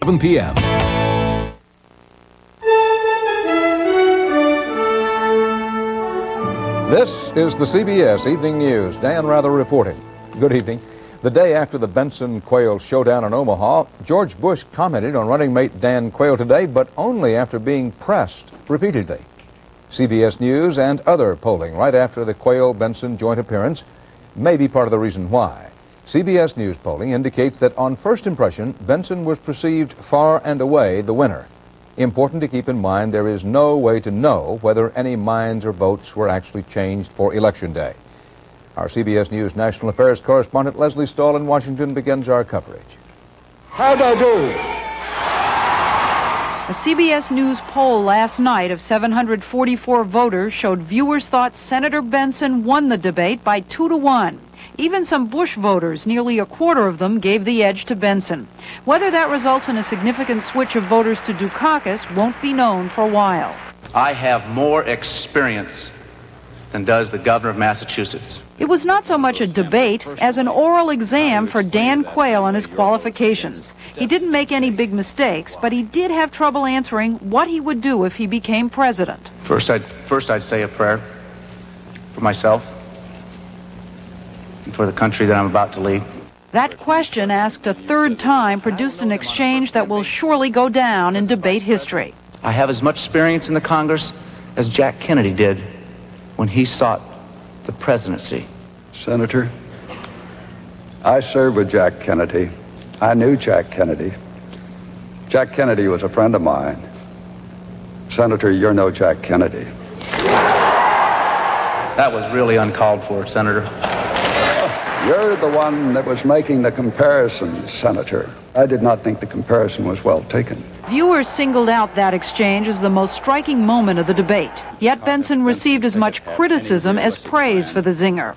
7 p.m. This is the CBS Evening News. Dan Rather reporting. Good evening. The day after the Benson-Quayle showdown in Omaha, George Bush commented on running mate Dan Quayle today, but only after being pressed repeatedly. CBS News and other polling right after the Quayle-Benson joint appearance may be part of the reason why. CBS News polling indicates that on first impression, Benson was perceived far and away the winner. Important to keep in mind there is no way to know whether any minds or votes were actually changed for Election Day. Our CBS News National Affairs correspondent Leslie Stahl in Washington begins our coverage. How'd I do? A CBS News poll last night of 744 voters showed viewers thought Senator Benson won the debate by 2-1. Even some Bush voters, nearly a quarter of them, gave the edge to Benson. Whether that results in a significant switch of voters to Dukakis won't be known for a while. I have more experience than does the governor of Massachusetts. It was not so much a debate as an oral exam for Dan Quayle and his qualifications. He didn't make any big mistakes, but he did have trouble answering what he would do if he became president. First I'd say a prayer for myself and for the country that I'm about to lead. That question, asked a third time, produced an exchange that will surely go down in debate history. I have as much experience in the Congress as Jack Kennedy did when he sought the presidency. Senator, I served with Jack Kennedy. I knew Jack Kennedy. Jack Kennedy was a friend of mine. Senator, you're no Jack Kennedy. That was really uncalled for, Senator. You're the one that was making the comparison, Senator. I did not think the comparison was well taken. Viewers singled out that exchange as the most striking moment of the debate. Yet Benson received as much criticism as praise for the zinger.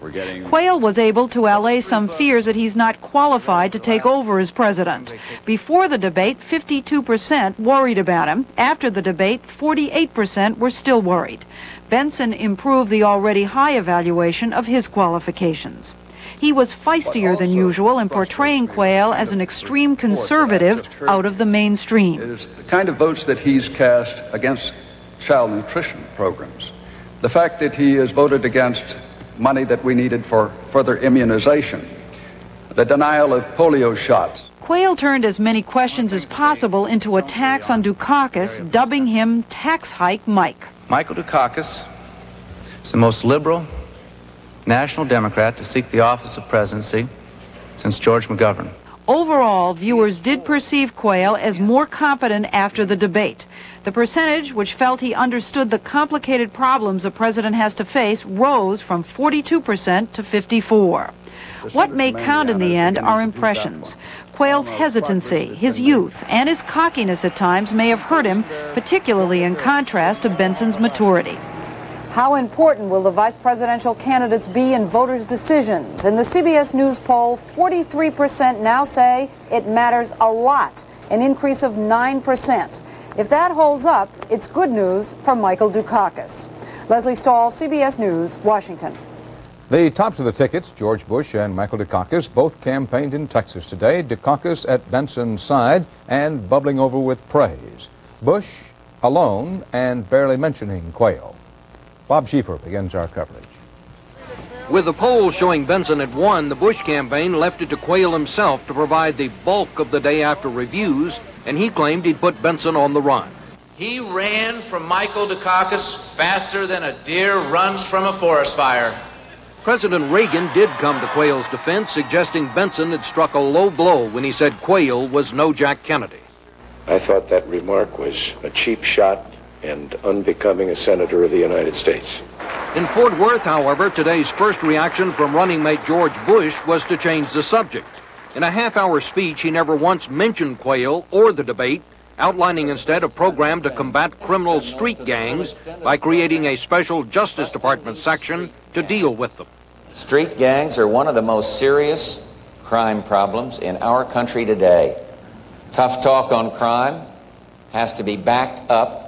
Quayle was able to allay some fears that he's not qualified to take over as president. Before the debate, 52% worried about him. After the debate, 48% were still worried. Benson improved the already high evaluation of his qualifications. He was feistier than usual in portraying Quayle as an extreme conservative out of the mainstream. It is the kind of votes that he's cast against child nutrition programs. The fact that he has voted against money that we needed for further immunization. The denial of polio shots. Quayle turned as many questions as possible into attacks on Dukakis, dubbing him Tax Hike Mike. Michael Dukakis is the most liberal national Democrat to seek the office of presidency since George McGovern. Overall, viewers did perceive Quayle as more competent after the debate. The percentage which felt he understood the complicated problems a president has to face rose from 42% to 54%. What may count in the end are impressions. Quayle's hesitancy, his youth, and his cockiness at times may have hurt him, particularly in contrast to Benson's maturity. How important will the vice presidential candidates be in voters' decisions? In the CBS News poll, 43% now say it matters a lot, an increase of 9%. If that holds up, it's good news for Michael Dukakis. Leslie Stahl, CBS News, Washington. The tops of the tickets, George Bush and Michael Dukakis, both campaigned in Texas today. Dukakis at Benson's side and bubbling over with praise. Bush alone and barely mentioning Quayle. Bob Schieffer begins our coverage. With the polls showing Benson had won, the Bush campaign left it to Quayle himself to provide the bulk of the day after reviews, and he claimed he'd put Benson on the run. He ran from Michael Dukakis faster than a deer runs from a forest fire. President Reagan did come to Quayle's defense, suggesting Benson had struck a low blow when he said Quayle was no Jack Kennedy. I thought that remark was a cheap shot and unbecoming a senator of the United States. In Fort Worth, however, today's first reaction from running mate George Bush was to change the subject. In a half-hour speech, he never once mentioned Quayle or the debate, outlining instead a program to combat criminal street gangs by creating a special Justice Department section to deal with them. Street gangs are one of the most serious crime problems in our country today. Tough talk on crime has to be backed up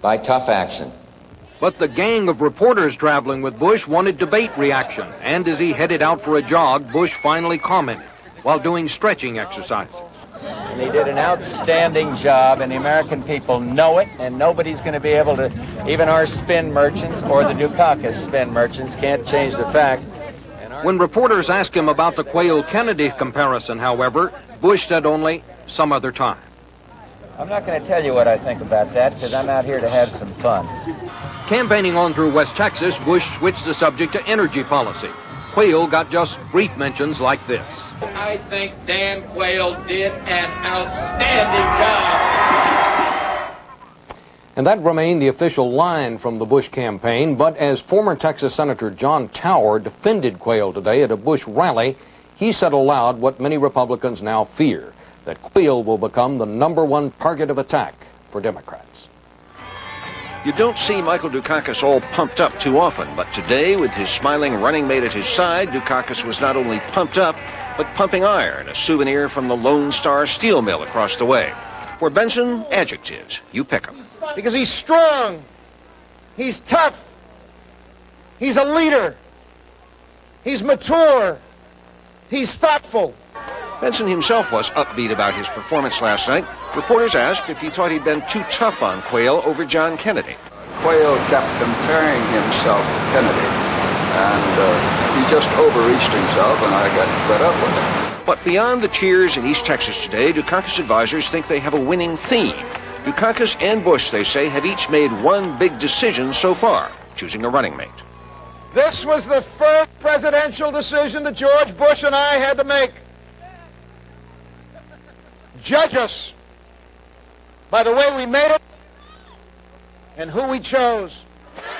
by tough action. But the gang of reporters traveling with Bush wanted debate reaction, and as he headed out for a jog, Bush finally commented while doing stretching exercises. And he did an outstanding job, and the American people know it, and nobody's going to be able to, even our spin merchants or the Dukakis spin merchants can't change the fact. When reporters asked him about the Quayle-Kennedy comparison, however, Bush said only some other time. I'm not going to tell you what I think about that, because I'm out here to have some fun. Campaigning on through West Texas, Bush switched the subject to energy policy. Quayle got just brief mentions like this. I think Dan Quayle did an outstanding job. And that remained the official line from the Bush campaign, but as former Texas Senator John Tower defended Quayle today at a Bush rally, he said aloud what many Republicans now fear, that Quayle will become the #1 target of attack for Democrats. You don't see Michael Dukakis all pumped up too often, but today, with his smiling running mate at his side, Dukakis was not only pumped up, but pumping iron, a souvenir from the Lone Star Steel Mill across the way. For Benson, adjectives. You pick them. Because he's strong, he's tough, he's a leader, he's mature, he's thoughtful. Benson himself was upbeat about his performance last night. Reporters asked if he thought he'd been too tough on Quayle over John Kennedy. Quayle kept comparing himself to Kennedy, and he just overreached himself, and I got fed up with it. But beyond the cheers in East Texas today, Dukakis advisors think they have a winning theme. Dukakis and Bush, they say, have each made one big decision so far, choosing a running mate. This was the first presidential decision that George Bush and I had to make. Judge us by the way we made it and who we chose.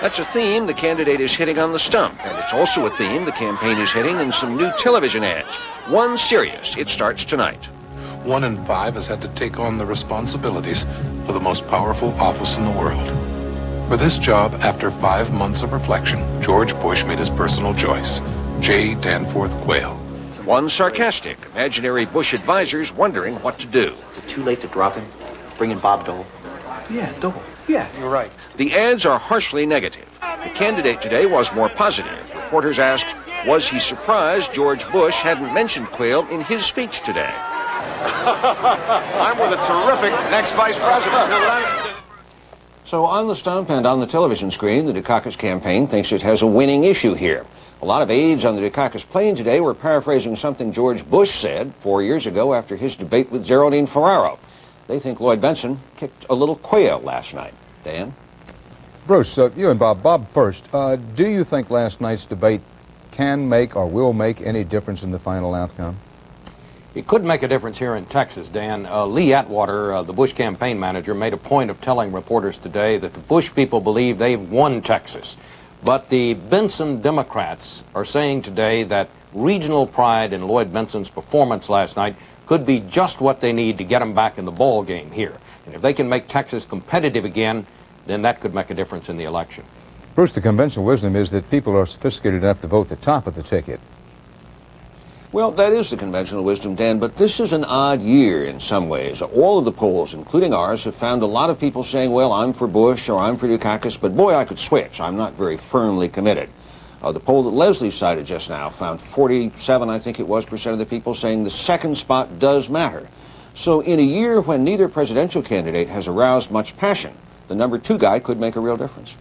That's a theme the candidate is hitting on the stump, and it's also a theme the campaign is hitting in some new television ads. One serious. It starts tonight. 1 in 5 has had to take on the responsibilities of the most powerful office in the world. For this job, after 5 months of reflection, George Bush made his personal choice, J. Danforth Quayle. One sarcastic, imaginary Bush advisors wondering what to do. Is it too late to drop him? Bring in Bob Dole? Yeah, Dole. Yeah, you're right. The ads are harshly negative. The candidate today was more positive. Reporters asked, was he surprised George Bush hadn't mentioned Quayle in his speech today? I'm with a terrific next vice president. So on the stump and on the television screen, the Dukakis campaign thinks it has a winning issue here. A lot of aides on the Dukakis plane today were paraphrasing something George Bush said 4 years ago after his debate with Geraldine Ferraro. They think Lloyd Benson kicked a little Quayle last night. Dan? Bruce, you and Bob. Bob first. Do you think last night's debate can make or will make any difference in the final outcome? It could make a difference here in Texas, Dan. Lee Atwater, the Bush campaign manager, made a point of telling reporters today that the Bush people believe they've won Texas. But the Benson Democrats are saying today that regional pride in Lloyd Benson's performance last night could be just what they need to get them back in the ball game here. And if they can make Texas competitive again, then that could make a difference in the election. Bruce, the conventional wisdom is that people are sophisticated enough to vote the top of the ticket. Well, that is the conventional wisdom, Dan, but this is an odd year in some ways. All of the polls, including ours, have found a lot of people saying, well, I'm for Bush or I'm for Dukakis, but boy, I could switch. I'm not very firmly committed. The poll that Leslie cited just now found 47, I think it was, % of the people saying the second spot does matter. So in a year when neither presidential candidate has aroused much passion, the #2 guy could make a real difference.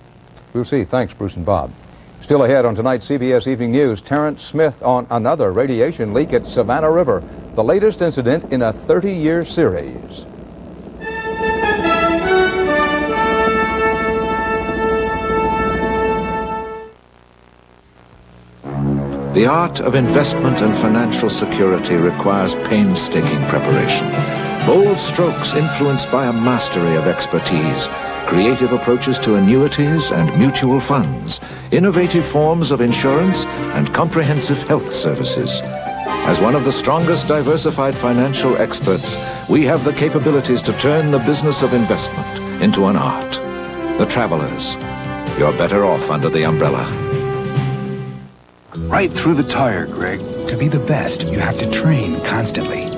We'll see. Thanks, Bruce and Bob. Still ahead on tonight's CBS Evening News, Terrence Smith on another radiation leak at Savannah River, the latest incident in a 30-year series. The art of investment and financial security requires painstaking preparation. Bold strokes influenced by a mastery of expertise, creative approaches to annuities and mutual funds, innovative forms of insurance, and comprehensive health services. As one of the strongest diversified financial experts, we have the capabilities to turn the business of investment into an art. The Travelers. You're better off under the umbrella. Right through the tire, Greg. To be the best, you have to train constantly.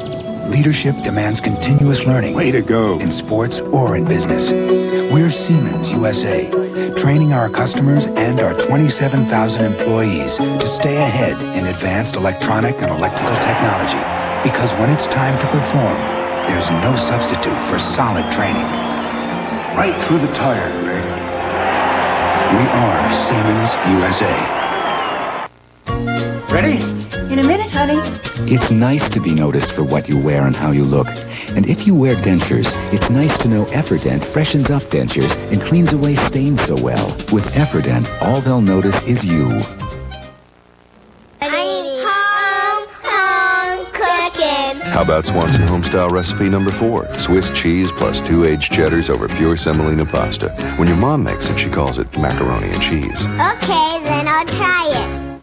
Leadership demands continuous learning. Way to go. In sports or in business. We're Siemens USA, training our customers and our 27,000 employees to stay ahead in advanced electronic and electrical technology. Because when it's time to perform, there's no substitute for solid training. Right through the tire, Greg. We are Siemens USA. Ready? In a minute, honey. It's nice to be noticed for what you wear and how you look. And if you wear dentures, it's nice to know Efferdent freshens up dentures and cleans away stains so well. With Efferdent, all they'll notice is you. How about Swansea Homestyle recipe number 4? Swiss cheese plus 2 aged cheddars over pure semolina pasta. When your mom makes it, she calls it macaroni and cheese. Okay, then I'll try it.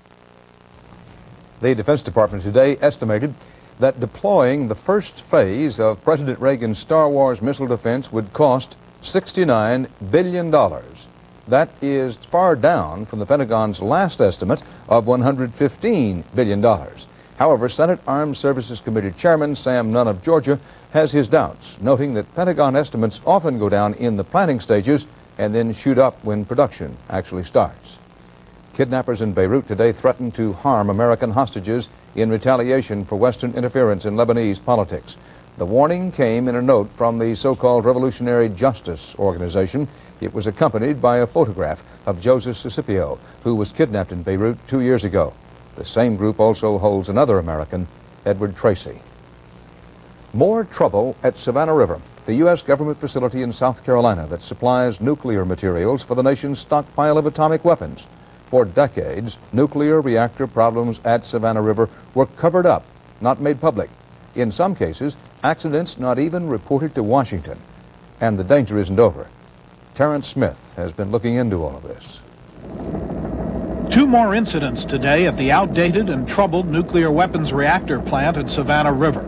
The Defense Department today estimated that deploying the first phase of President Reagan's Star Wars missile defense would cost $69 billion. That is far down from the Pentagon's last estimate of $115 billion. However, Senate Armed Services Committee Chairman Sam Nunn of Georgia has his doubts, noting that Pentagon estimates often go down in the planning stages and then shoot up when production actually starts. Kidnappers in Beirut today threatened to harm American hostages in retaliation for Western interference in Lebanese politics. The warning came in a note from the so-called Revolutionary Justice Organization. It was accompanied by a photograph of Joseph Scipio, who was kidnapped in Beirut 2 years ago. The same group also holds another American, Edward Tracy. More trouble at Savannah River, the U.S. government facility in South Carolina that supplies nuclear materials for the nation's stockpile of atomic weapons. For decades, nuclear reactor problems at Savannah River were covered up, not made public. In some cases, accidents not even reported to Washington. And the danger isn't over. Terrence Smith has been looking into all of this. 2 more incidents today at the outdated and troubled nuclear weapons reactor plant at Savannah River.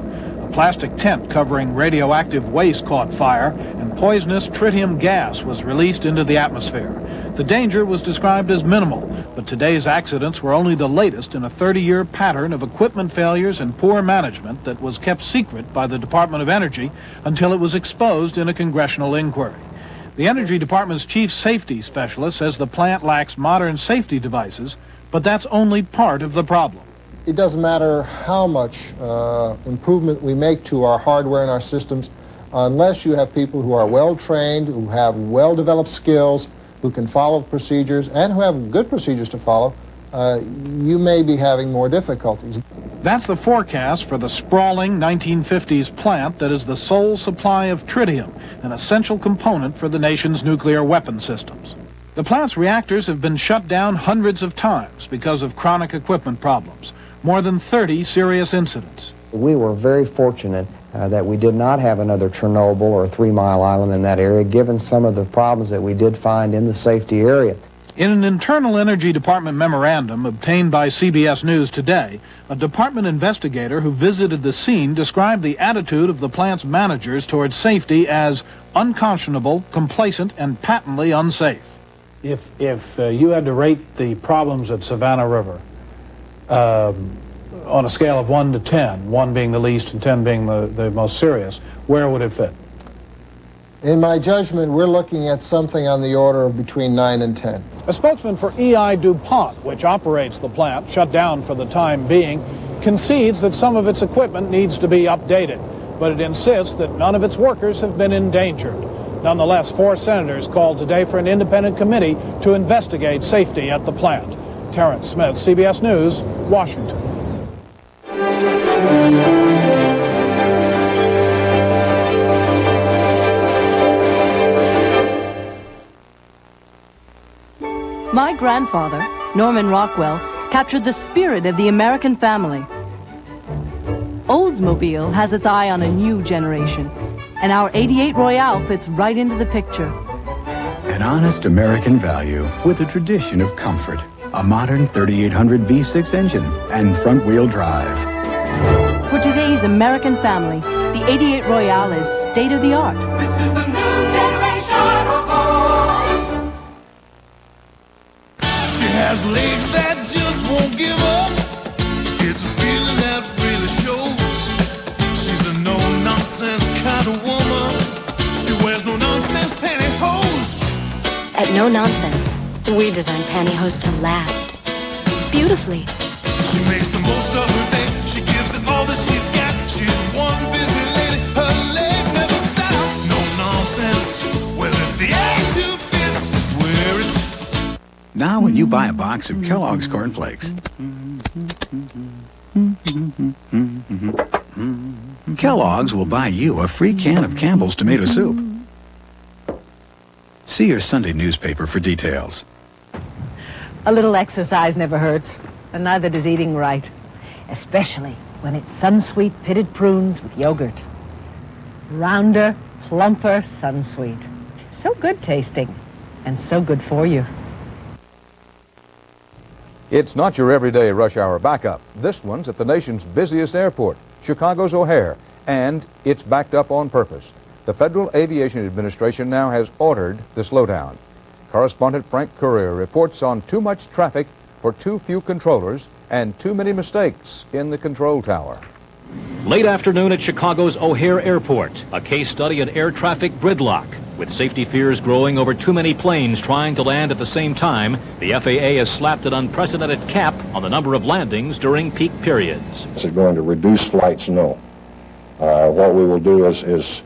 A plastic tent covering radioactive waste caught fire, and poisonous tritium gas was released into the atmosphere. The danger was described as minimal, but today's accidents were only the latest in a 30-year pattern of equipment failures and poor management that was kept secret by the Department of Energy until it was exposed in a congressional inquiry. The Energy Department's chief safety specialist says the plant lacks modern safety devices, but that's only part of the problem. It doesn't matter how much improvement we make to our hardware and our systems, unless you have people who are well-trained, who have well-developed skills, who can follow procedures, and who have good procedures to follow, you may be having more difficulties. That's the forecast for the sprawling 1950s plant that is the sole supply of tritium, an essential component for the nation's nuclear weapon systems. The plant's reactors have been shut down hundreds of times because of chronic equipment problems, more than 30 serious incidents. We were very fortunate that we did not have another Chernobyl or 3 Mile Island in that area, given some of the problems that we did find in the safety area. In an internal Energy Department memorandum obtained by CBS News today, a department investigator who visited the scene described the attitude of the plant's managers towards safety as unconscionable, complacent, and patently unsafe. If you had to rate the problems at Savannah River on a scale of 1 to 10, 1 being the least and 10 being the most serious, where would it fit? In my judgment, we're looking at something on the order of between 9 and 10. A spokesman for EI DuPont, which operates the plant, shut down for the time being, concedes that some of its equipment needs to be updated, but it insists that none of its workers have been endangered. Nonetheless, 4 senators called today for an independent committee to investigate safety at the plant. Terrence Smith, CBS News, Washington. My grandfather, Norman Rockwell, captured the spirit of the American family. Oldsmobile has its eye on a new generation, and our 88 Royale fits right into the picture. An honest American value with a tradition of comfort. A modern 3800 V6 engine and front-wheel drive. For today's American family, the 88 Royale is state-of-the-art. This is the new generation of gold. She has legs that just won't give up. It's a feeling that really shows. She's a no-nonsense kind of woman. She wears no-nonsense pantyhose. At No Nonsense, we design pantyhose to last beautifully. She makes the most of her day. She gives it all that she's got. She's one busy lady. Her Now when you buy a box of Kellogg's Corn Flakes, Kellogg's will buy you a free can of Campbell's tomato soup. See your Sunday newspaper for details. A little exercise never hurts, and neither does eating right, especially when it's Sunsweet pitted prunes with yogurt. Rounder, plumper Sunsweet. So good tasting, and so good for you. It's not your everyday rush hour backup. This one's at the nation's busiest airport, Chicago's O'Hare, and it's backed up on purpose. The Federal Aviation Administration now has ordered the slowdown. Correspondent Frank Courier reports on too much traffic for too few controllers and too many mistakes in the control tower. Late afternoon at Chicago's O'Hare Airport, a case study in air traffic gridlock. With safety fears growing over too many planes trying to land at the same time, the FAA has slapped an unprecedented cap on the number of landings during peak periods. Is it going to reduce flights? No. What we will do is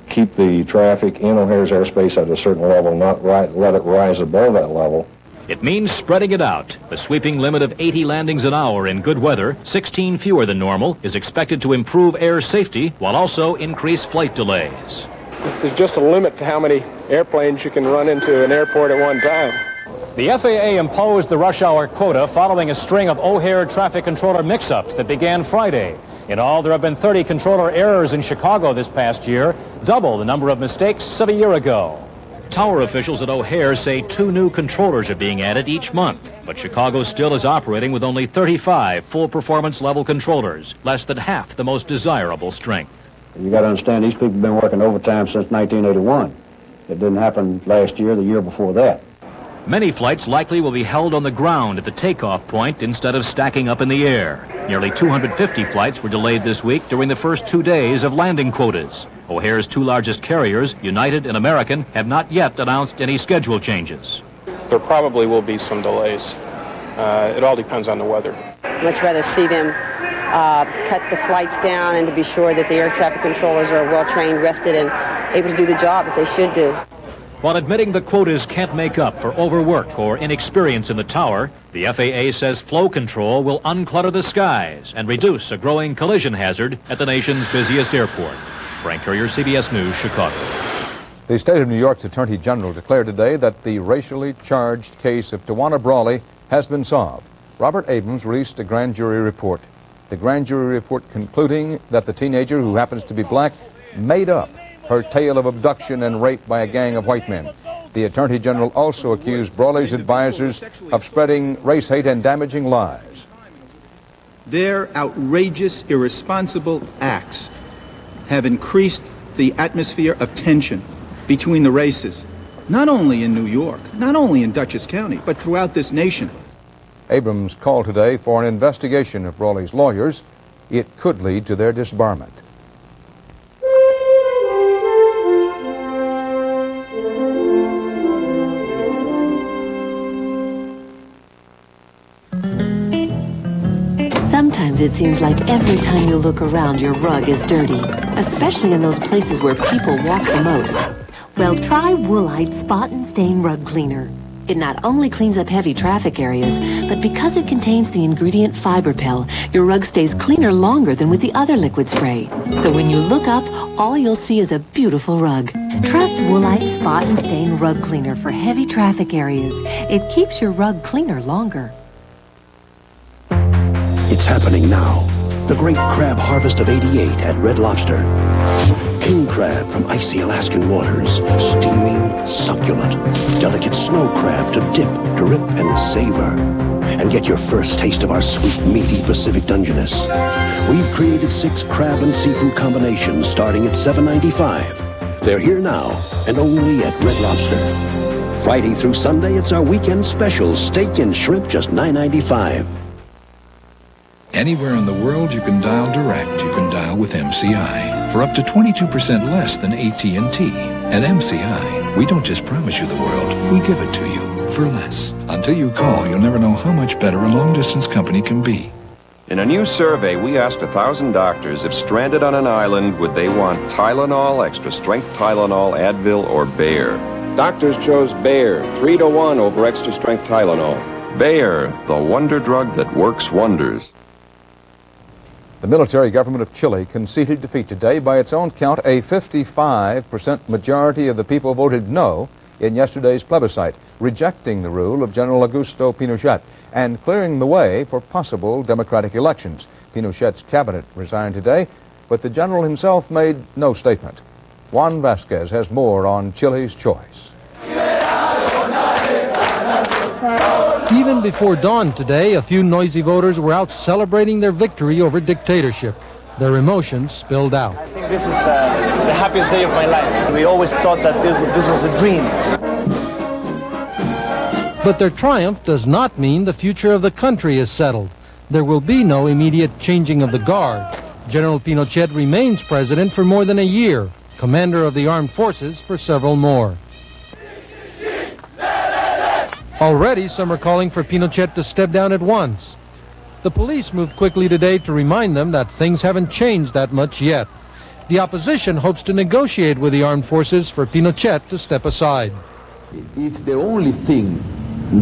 keep the traffic in O'Hare's airspace at a certain level, not let it rise above that level. It means spreading it out. The sweeping limit of 80 landings an hour in good weather, 16 fewer than normal, is expected to improve air safety while also increase flight delays. There's just a limit to how many airplanes you can run into an airport at one time. The FAA imposed the rush hour quota following a string of O'Hare traffic controller mix-ups that began Friday. In all, there have been 30 controller errors in Chicago this past year, double the number of mistakes of a year ago. Tower officials at O'Hare say 2 new controllers are being added each month, but Chicago still is operating with only 35 full performance level controllers, less than half the most desirable strength. You got to understand, these people have been working overtime since 1981. It didn't happen last year, the year before that. Many flights likely will be held on the ground at the takeoff point instead of stacking up in the air. Nearly 250 flights were delayed this week during the first 2 days of landing quotas. O'Hare's 2 largest carriers, United and American, have not yet announced any schedule changes. There probably will be some delays. It all depends on the weather. Much rather see them cut the flights down and to be sure that the air traffic controllers are well trained, rested, and able to do the job that they should do. While admitting the quotas can't make up for overwork or inexperience in the tower, the FAA says flow control will unclutter the skies and reduce a growing collision hazard at the nation's busiest airport. Frank Courier, CBS News, Chicago. The state of New York's Attorney General declared today that the racially charged case of Tawana Brawley has been solved. Robert Abrams released a grand jury report. The grand jury report concluding that the teenager, who happens to be black, made up her tale of abduction and rape by a gang of white men. The Attorney General also accused Brawley's advisors of spreading race hate and damaging lies. Their outrageous, irresponsible acts have increased the atmosphere of tension between the races, not only in New York, not only in Dutchess County, but throughout this nation. Abrams called today for an investigation of Brawley's lawyers. It could lead to their disbarment. Sometimes it seems like every time you look around, your rug is dirty, especially in those places where people walk the most. Well, try Woolite Spot and Stain Rug Cleaner. It not only cleans up heavy traffic areas, but because it contains the ingredient Fiberpel, your rug stays cleaner longer than with the other liquid spray. So when you look up, all you'll see is a beautiful rug. Trust Woolite Spot and Stain Rug Cleaner for heavy traffic areas. It keeps your rug cleaner longer. It's happening now. The great crab harvest of '88 at Red Lobster. King crab from icy Alaskan waters, steaming, succulent, delicate snow crab to dip, drip, and savor. And get your first taste of our sweet, meaty Pacific Dungeness. We've created 6 crab and seafood combinations starting at $7.95. They're here now, and only at Red Lobster. Friday through Sunday, it's our weekend special, steak and shrimp, just $9.95. Anywhere in the world you can dial direct, you can dial with MCI for up to 22% less than AT&T. At MCI, we don't just promise you the world, we give it to you for less. Until you call, you'll never know how much better a long-distance company can be. In a new survey, we asked 1,000 doctors if stranded on an island, would they want Tylenol, extra strength Tylenol, Advil, or Bayer. Doctors chose Bayer 3-to-1 over extra strength Tylenol. Bayer, the wonder drug that works wonders. The military government of Chile conceded defeat today. By its own count, a 55% majority of the people voted no in yesterday's plebiscite, rejecting the rule of General Augusto Pinochet and clearing the way for possible democratic elections. Pinochet's cabinet resigned today, but the general himself made no statement. Juan Vasquez has more on Chile's choice. Even before dawn today, a few noisy voters were out celebrating their victory over dictatorship. Their emotions spilled out. I think this is the happiest day of my life. We always thought that this was a dream. But their triumph does not mean the future of the country is settled. There will be no immediate changing of the guard. General Pinochet remains president for more than a year, commander of the armed forces for several more. Already, some are calling for Pinochet to step down at once. The police moved quickly today to remind them that things haven't changed that much yet. The opposition hopes to negotiate with the armed forces for Pinochet to step aside. If the only thing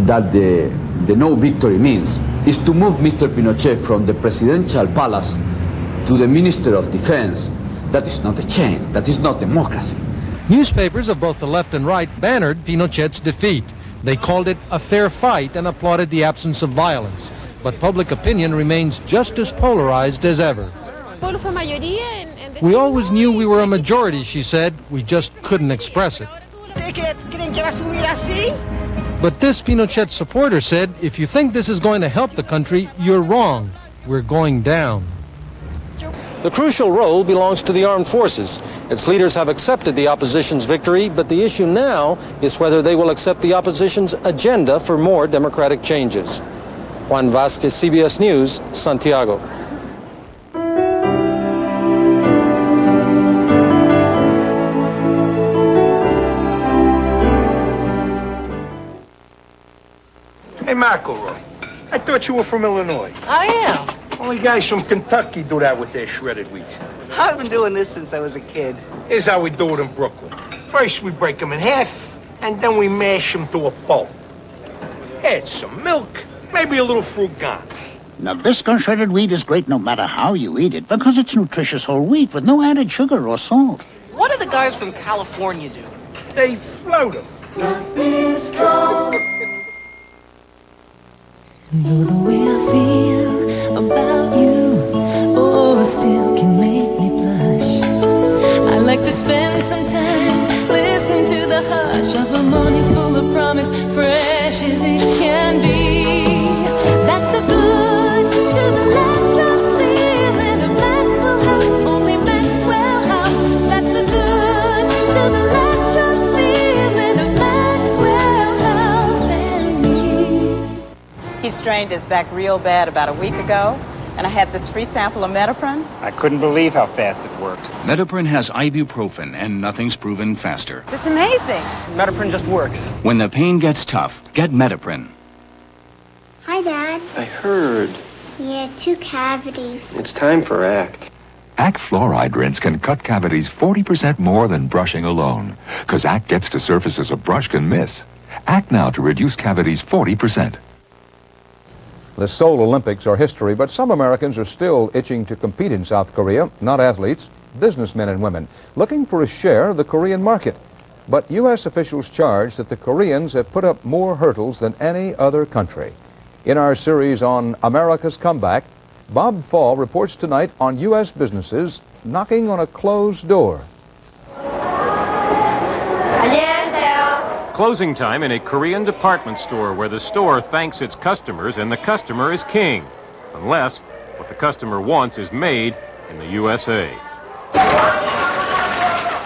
that the no victory means is to move Mr. Pinochet from the presidential palace to the Minister of Defense, that is not a change, that is not democracy. Newspapers of both the left and right bannered Pinochet's defeat. They called it a fair fight and applauded the absence of violence. But public opinion remains just as polarized as ever. We always knew we were a majority, she said. We just couldn't express it. But this Pinochet supporter said, if you think this is going to help the country, you're wrong. We're going down. The crucial role belongs to the armed forces. Its leaders have accepted the opposition's victory, but the issue now is whether they will accept the opposition's agenda for more democratic changes. Juan Vasquez, CBS News, Santiago. Hey, McElroy, I thought you were from Illinois. I am. Only guys from Kentucky do that with their shredded wheat. I've been doing this since I was a kid. Here's how we do it in Brooklyn. First, we break them in half, and then we mash them to a pulp. Add some milk, maybe a little fruit gone. Nabisco shredded wheat is great no matter how you eat it, because it's nutritious whole wheat with no added sugar or salt. What do the guys from California do? They float them. Know the way I feel about you, oh, it still can make me blush. I like to spend some time listening to the hush of a morning full of promise, fresh as it can be. That's the good to the last drop feeling of Maxwell House, only Maxwell House. That's the good to the last drop feeling of Maxwell House and me. He strained his back real bad about a week ago, and I had this free sample of Metapron. I couldn't believe how fast it worked. Metapron has ibuprofen, and nothing's proven faster. It's amazing. Metapron just works. When the pain gets tough, get Metapron. Hi, Dad. I heard. Yeah, 2 cavities. It's time for ACT. ACT fluoride rinse can cut cavities 40% more than brushing alone, because ACT gets to surfaces a brush can miss. ACT now to reduce cavities 40%. The Seoul Olympics are history, but some Americans are still itching to compete in South Korea, not athletes, businessmen and women, looking for a share of the Korean market. But U.S. officials charge that the Koreans have put up more hurdles than any other country. In our series on America's Comeback, Bob Fall reports tonight on U.S. businesses knocking on a closed door. Closing time in a Korean department store where the store thanks its customers and the customer is king. Unless what the customer wants is made in the USA.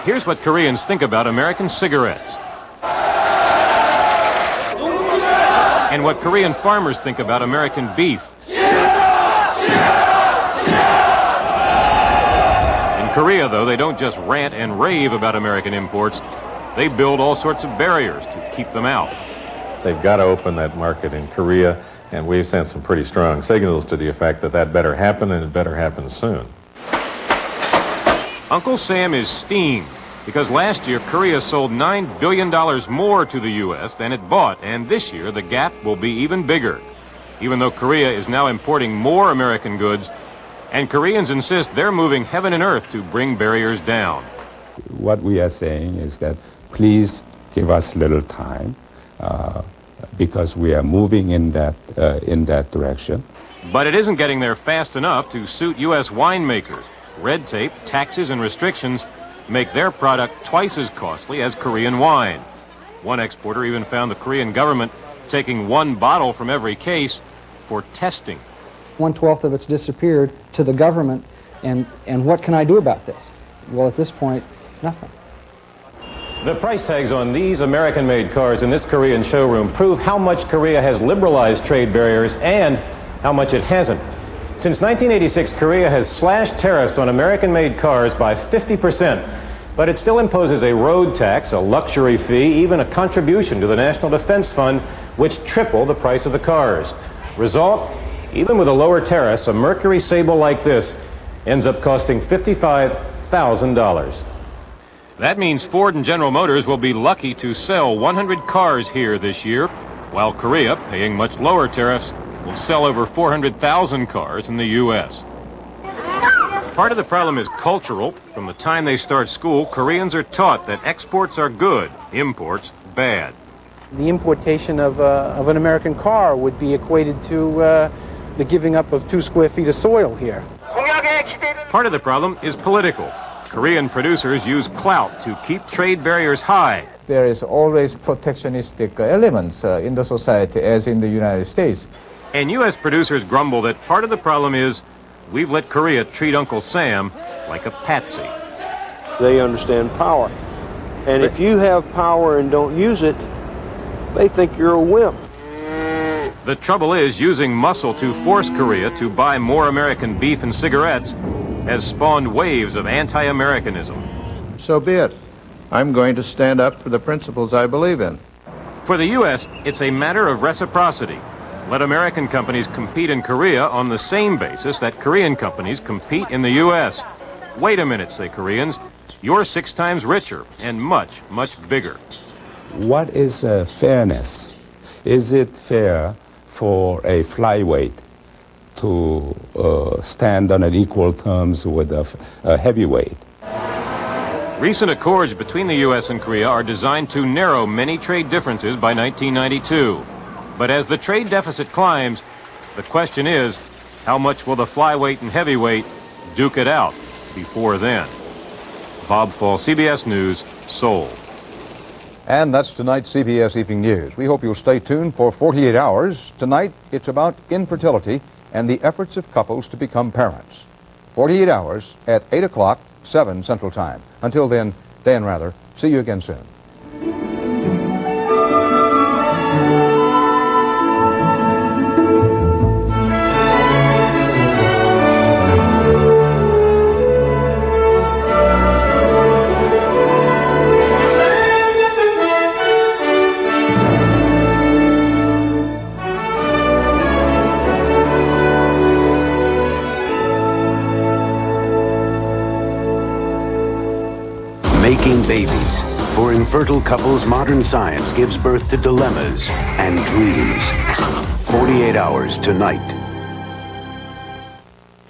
Here's what Koreans think about American cigarettes. And what Korean farmers think about American beef. In Korea, though, they don't just rant and rave about American imports. They build all sorts of barriers to keep them out. They've got to open that market in Korea, and we've sent some pretty strong signals to the effect that that better happen, and it better happen soon. Uncle Sam is steamed. because last year Korea sold $9 billion more to the U.S. than it bought, and this year the gap will be even bigger. Even though Korea is now importing more American goods, and Koreans insist they're moving heaven and earth to bring barriers down. What we are saying is that please give us a little time because we are moving in that direction. But it isn't getting there fast enough to suit U.S. winemakers. Red tape, taxes, and restrictions make their product twice as costly as Korean wine. One exporter even found the Korean government taking one bottle from every case for testing. 1/12 of it's disappeared to the government, and what can I do about this? Well, at this point, nothing. The price tags on these American-made cars in this Korean showroom prove how much Korea has liberalized trade barriers and how much it hasn't. Since 1986, Korea has slashed tariffs on American-made cars by 50%, but it still imposes a road tax, a luxury fee, even a contribution to the National Defense Fund, which triple the price of the cars. Result, even with a lower tariffs, a Mercury Sable like this ends up costing $55,000. That means Ford and General Motors will be lucky to sell 100 cars here this year, while Korea, paying much lower tariffs, will sell over 400,000 cars in the U.S. Part of the problem is cultural. From the time they start school, Koreans are taught that exports are good, imports bad. The importation of an American car would be equated to the giving up of 2 square feet of soil here. Part of the problem is political. Korean producers use clout to keep trade barriers high. There is always protectionistic elements in the society, as in the United States. And U.S. producers grumble that part of the problem is we've let Korea treat Uncle Sam like a patsy. They understand power. And if you have power and don't use it, they think you're a wimp. The trouble is, using muscle to force Korea to buy more American beef and cigarettes has spawned waves of anti-Americanism. So be it. I'm going to stand up for the principles I believe in. For the U.S., it's a matter of reciprocity. Let American companies compete in Korea on the same basis that Korean companies compete in the U.S. Wait a minute, say Koreans. You're 6 times richer and much, much bigger. What is fairness? Is it fair for a flyweight to stand on an equal terms with a heavyweight? Recent accords between the U.S. and Korea are designed to narrow many trade differences by 1992. But as the trade deficit climbs, the question is, how much will the flyweight and heavyweight duke it out before then? Bob Fall, CBS News, Seoul. And that's tonight's CBS Evening News. We hope you'll stay tuned for 48 hours. Tonight, it's about infertility and the efforts of couples to become parents. 48 hours at 8 o'clock, 7 Central Time. Until then, Dan Rather, see you again soon. Making babies. For infertile couples, modern science gives birth to dilemmas and dreams. 48 hours tonight.